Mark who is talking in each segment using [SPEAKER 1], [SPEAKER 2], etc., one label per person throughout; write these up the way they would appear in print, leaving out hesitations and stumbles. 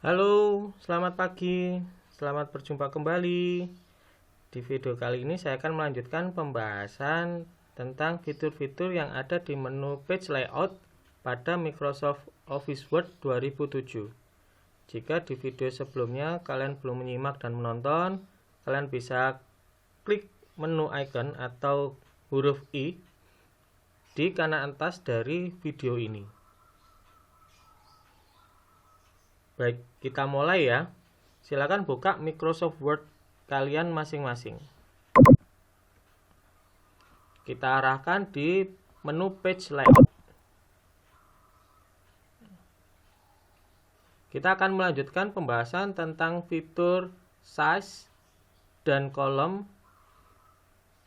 [SPEAKER 1] Halo, selamat pagi. Selamat berjumpa kembali. Di video kali ini saya akan melanjutkan pembahasan tentang fitur-fitur yang ada di menu page layout pada Microsoft Office Word 2007. Jika di video sebelumnya kalian belum menyimak dan menonton, kalian bisa klik menu icon atau huruf I di kanan atas dari video ini. Baik, kita mulai ya. Silakan buka Microsoft Word kalian masing-masing. Kita arahkan di menu page layout. Kita akan melanjutkan pembahasan tentang fitur size dan kolom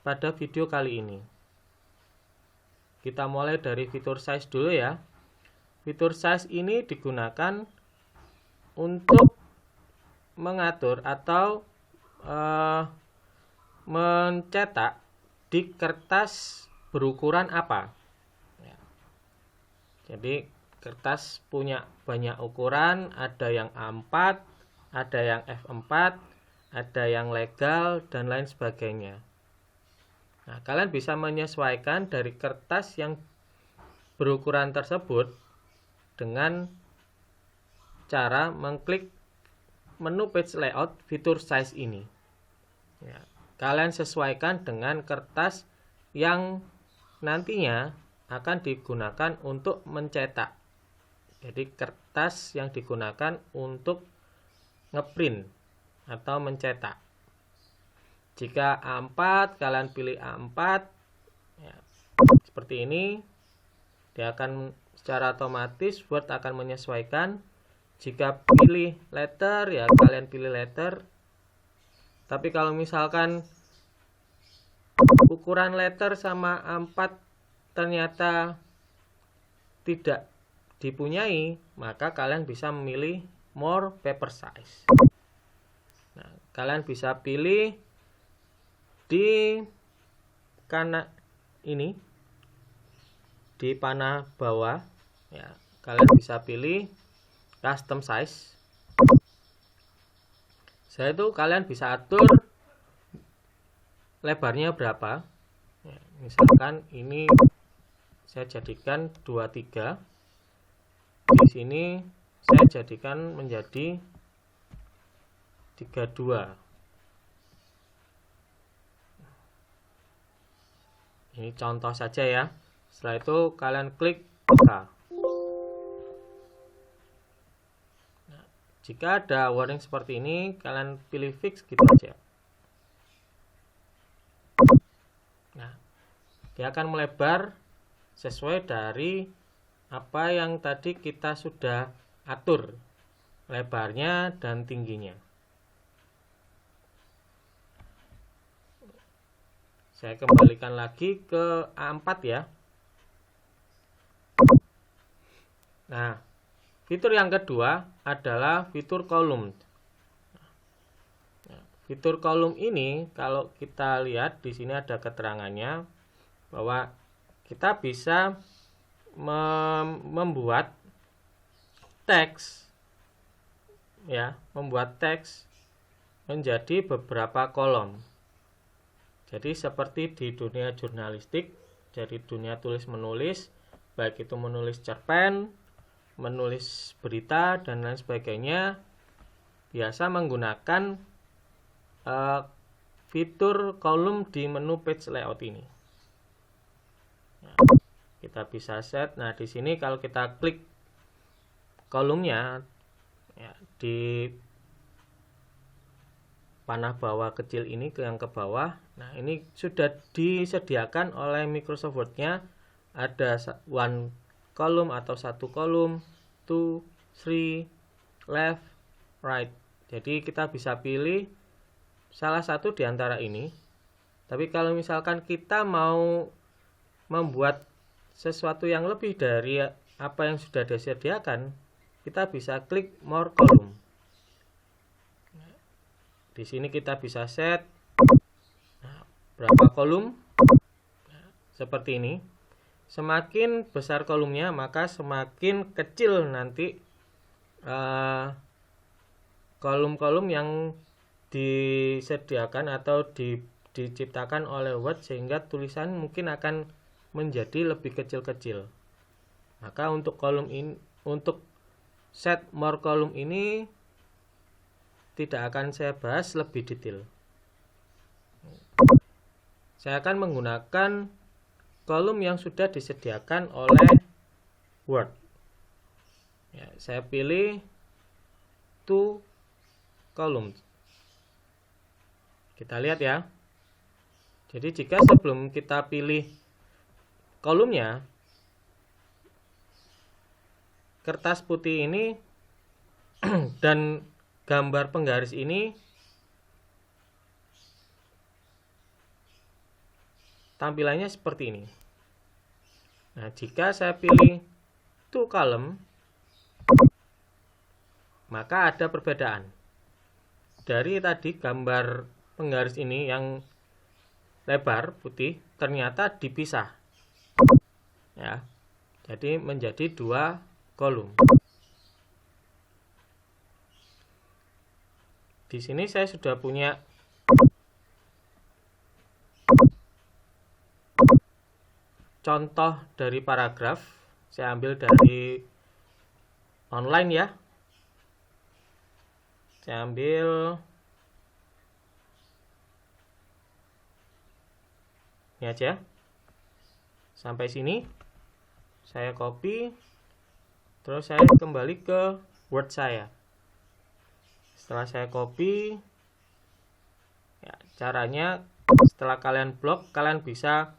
[SPEAKER 1] pada video kali ini. Kita mulai dari fitur size dulu ya. Fitur size ini digunakan untuk mengatur atau mencetak di kertas berukuran apa ya. Jadi kertas punya banyak ukuran, ada yang A4, ada yang F4, ada yang legal dan lain sebagainya. Nah, kalian bisa menyesuaikan dari kertas yang berukuran tersebut dengan cara mengklik menu page layout fitur size ini ya, kalian sesuaikan dengan kertas yang nantinya akan digunakan untuk mencetak. Jadi kertas yang digunakan untuk ngeprint atau mencetak. Jika A4 kalian pilih A4 ya, seperti ini, dia akan secara otomatis Word akan menyesuaikan. Jika pilih letter ya kalian pilih letter. Tapi kalau misalkan ukuran letter sama A4 ternyata tidak dipunyai, maka kalian bisa memilih more paper size. Nah, kalian bisa pilih di kanan ini, di panah bawah ya, kalian bisa pilih custom size. Setelah itu kalian bisa atur lebarnya berapa ya, misalkan ini saya jadikan 23, di sini saya jadikan menjadi 32. Ini contoh saja ya. Setelah itu kalian klik OK. Jika ada warning seperti ini, kalian pilih fix gitu aja. Nah, dia akan melebar sesuai dari apa yang tadi kita sudah atur lebarnya dan tingginya. Saya kembalikan lagi ke A4 ya. Nah, fitur yang kedua adalah fitur kolom. Fitur kolom ini kalau kita lihat di sini ada keterangannya bahwa kita bisa membuat teks ya, membuat teks menjadi beberapa kolom. Jadi seperti di dunia jurnalistik, jadi dunia tulis menulis, baik itu menulis cerpen, menulis berita dan lain sebagainya, biasa menggunakan fitur kolom di menu page layout ini. Nah, kita bisa set. Nah, di sini kalau kita klik kolomnya ya, di panah bawah kecil ini ke yang ke bawah. Nah, ini sudah disediakan oleh Microsoft Word-nya, ada one kolom atau satu kolom, 2, 3, left, right. Jadi kita bisa pilih salah satu di antara ini. Tapi kalau misalkan kita mau membuat sesuatu yang lebih dari apa yang sudah disediakan, kita bisa klik more column. Di sini kita bisa set berapa kolom. Seperti ini. Semakin besar kolomnya, maka semakin kecil nanti kolom-kolom yang disediakan atau diciptakan oleh Word, sehingga tulisan mungkin akan menjadi lebih kecil-kecil. Maka untuk kolom ini, untuk set more kolom ini tidak akan saya bahas lebih detail. Saya akan menggunakan kolom yang sudah disediakan oleh Word. Ya, saya pilih to columns. Kita lihat ya. Jadi jika sebelum kita pilih kolomnya, kertas putih ini dan gambar penggaris ini tampilannya seperti ini. Nah, jika saya pilih to column, maka ada perbedaan. Dari tadi gambar penggaris ini yang lebar putih ternyata dipisah. Ya. Jadi menjadi 2 kolom. Di sini saya sudah punya contoh dari paragraf. Saya ambil dari online ya. Saya ambil ini aja. Sampai sini. Saya copy. Terus saya kembali ke Word saya. Setelah saya copy, ya, caranya setelah kalian blok, kalian bisa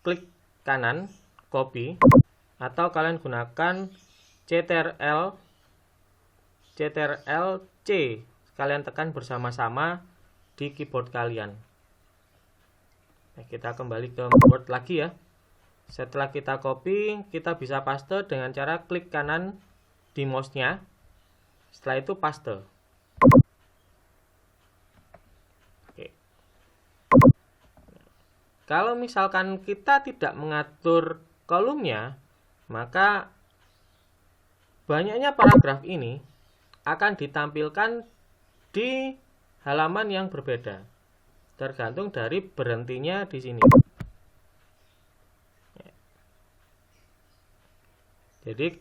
[SPEAKER 1] klik kanan, copy, atau kalian gunakan Ctrl C, kalian tekan bersama-sama di keyboard kalian. Nah, kita kembali ke Word lagi ya. Setelah kita copy, kita bisa paste dengan cara klik kanan di mouse-nya. Setelah itu paste. Oke. Kalau misalkan kita tidak mengatur kolomnya, maka banyaknya paragraf ini akan ditampilkan di halaman yang berbeda, tergantung dari berhentinya di sini. Jadi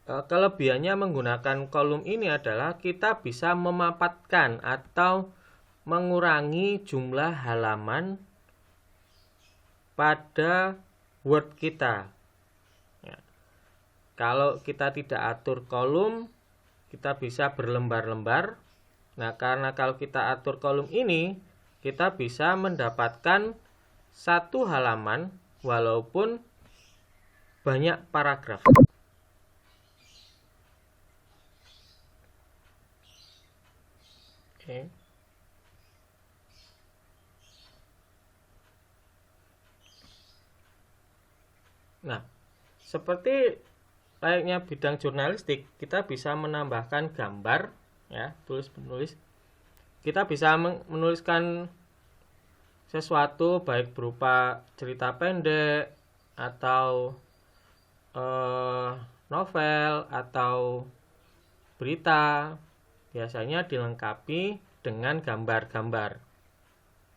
[SPEAKER 1] kelebihannya menggunakan kolom ini adalah kita bisa memapatkan atau mengurangi jumlah halaman pada Word kita. Ya. Kalau kita tidak atur kolom, kita bisa berlembar-lembar. Nah, karena kalau kita atur kolom ini, kita bisa mendapatkan satu halaman walaupun banyak paragraf. Oke. Nah, seperti layaknya bidang jurnalistik, kita bisa menambahkan gambar, ya, tulis-menulis. Kita bisa menuliskan sesuatu baik berupa cerita pendek atau novel atau berita, biasanya dilengkapi dengan gambar-gambar.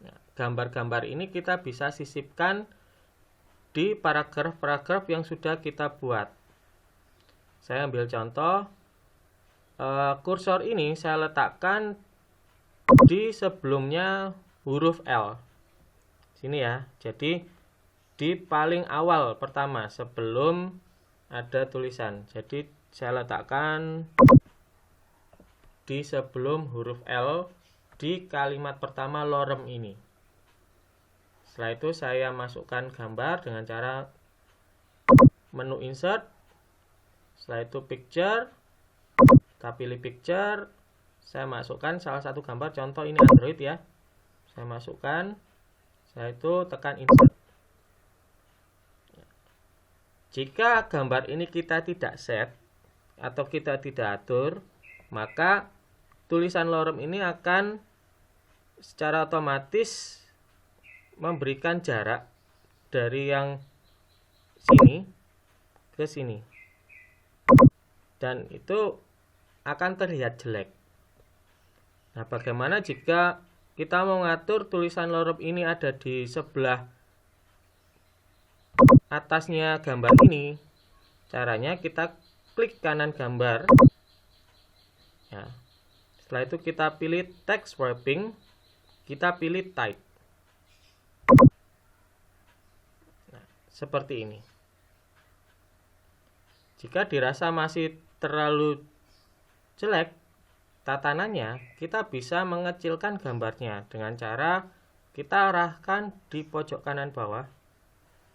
[SPEAKER 1] Nah, gambar-gambar ini kita bisa sisipkan di paragraf-paragraf yang sudah kita buat. Saya ambil contoh, kursor ini saya letakkan di sebelumnya huruf L. Sini ya. Jadi di paling awal pertama sebelum ada tulisan. Jadi saya letakkan di sebelum huruf L di kalimat pertama lorem ini. Setelah itu saya masukkan gambar dengan cara menu insert. Setelah itu picture. Kita pilih picture. Saya masukkan salah satu gambar, contoh ini Android ya. Saya masukkan. Setelah itu tekan insert. Jika gambar ini kita tidak set atau kita tidak atur, maka tulisan lorem ini akan secara otomatis memberikan jarak dari yang sini ke sini. dan itu akan terlihat jelek. Nah, bagaimana jika kita mau ngatur tulisan lorem ini ada di sebelah atasnya gambar ini? Caranya kita klik kanan gambar. Ya. Setelah itu kita pilih text wrapping, kita pilih type. Nah, seperti ini. Jika dirasa masih terlalu jelek tatanannya, kita bisa mengecilkan gambarnya dengan cara kita arahkan di pojok kanan bawah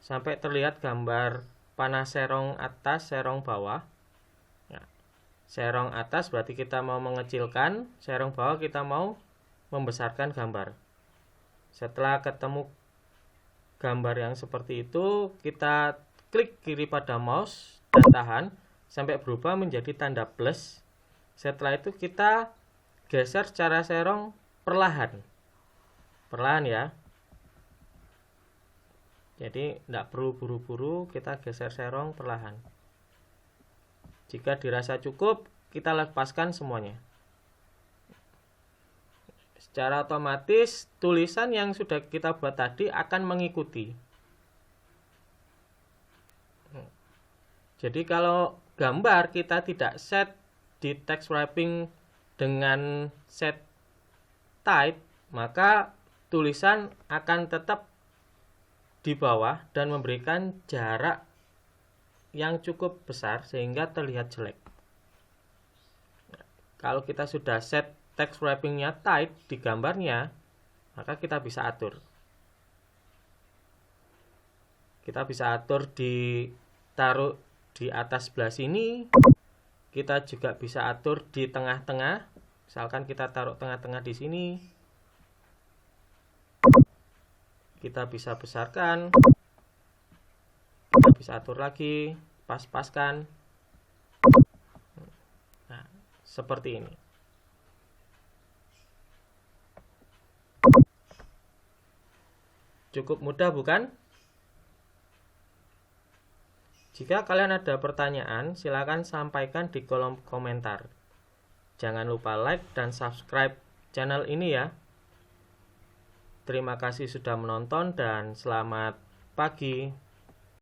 [SPEAKER 1] sampai terlihat gambar panah serong atas, serong bawah. Nah, serong atas berarti kita mau mengecilkan, serong bawah kita mau membesarkan gambar. Setelah ketemu gambar yang seperti itu, kita klik kiri pada mouse dan tahan sampai berubah menjadi tanda plus. Setelah itu kita geser secara serong perlahan ya. Jadi tidak perlu buru-buru, kita geser serong perlahan. Jika dirasa cukup, kita lepaskan semuanya. Secara otomatis tulisan yang sudah kita buat tadi akan mengikuti. Jadi kalau gambar kita tidak set di text wrapping dengan set type, maka tulisan akan tetap di bawah dan memberikan jarak yang cukup besar sehingga terlihat jelek. Kalau kita sudah set text wrappingnya tight di gambarnya, maka kita bisa atur. Kita bisa atur taruh di atas sebelah sini. Kita juga bisa atur di tengah-tengah. Misalkan kita taruh tengah-tengah di sini. Kita bisa besarkan. Kita bisa atur lagi, pas-paskan. Nah, seperti ini. Cukup mudah, bukan? Jika kalian ada pertanyaan, silakan sampaikan di kolom komentar. Jangan lupa like dan subscribe channel ini ya. Terima kasih sudah menonton dan selamat pagi.